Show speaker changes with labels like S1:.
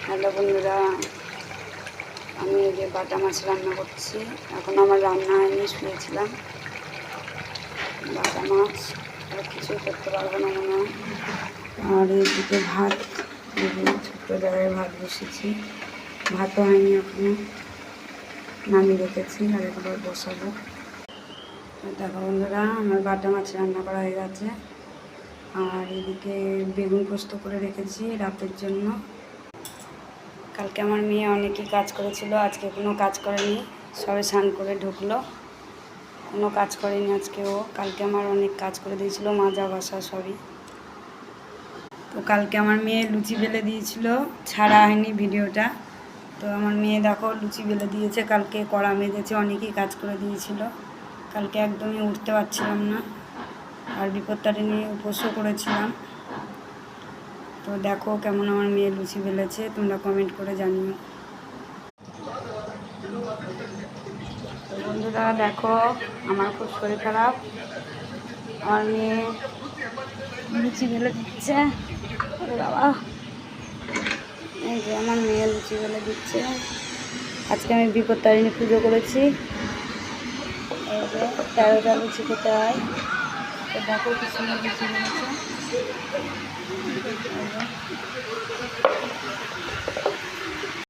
S1: Hello বন্ধুরা, আমি এই যে বাটা মাছ রান্না করছি। এখন আমার রান্না হয়নি, শুয়েছিলাম। বাটা মাছ আর কিছুই করতে পারবো না মনে হয়। আর এইদিকে ভাত, ছোট্ট জায়গায় ভাত বসেছি। ভাতও হয়নি এখনো, নামিয়ে রেখেছি, আর একবার বসাবো। দেখো বন্ধুরা, আমার বাটা মাছ রান্না করা হয়ে গেছে। আর এদিকে বেগুন পোস্ত করে রেখেছি রাতের জন্য। কালকে আমার মেয়ে অনেকই কাজ করেছিল, আজকে কোনো কাজ করেনি, সবে স্নান করে ঢুকলো, কোনো কাজ করেনি আজকে ও। কালকে আমার অনেক কাজ করে দিয়েছিল, মাজা ঘষা সবই। তো কালকে আমার মেয়ে লুচি বেলে দিয়েছিল, ছাড়া হয়নি ভিডিওটা। তো আমার মেয়ে দেখো লুচি বেলে দিয়েছে, কালকে কড়া মেজেছে, অনেকই কাজ করে দিয়েছিল। কালকে একদমই উঠতে পারছিলাম না, আর বিপত্তারিণী উপোসও করেছিলাম। তো দেখো কেমন আমার মেয়ে লুচি বেলেছে, তোমরা কমেন্ট করে জানিও। বন্ধুরা দেখো, আমার খুব শরীর খারাপ, আমার মেয়ে লুচি বেলে দিচ্ছে। বাবা, এই যে আমার মেয়ে লুচি বেলে দিচ্ছে। আজকে আমি বিপত্তারিণী পুজো করেছি। এই যে 13টা লুচি খেতে হয়। তো দেখো কি সুন্দর লুচি বেলেছে।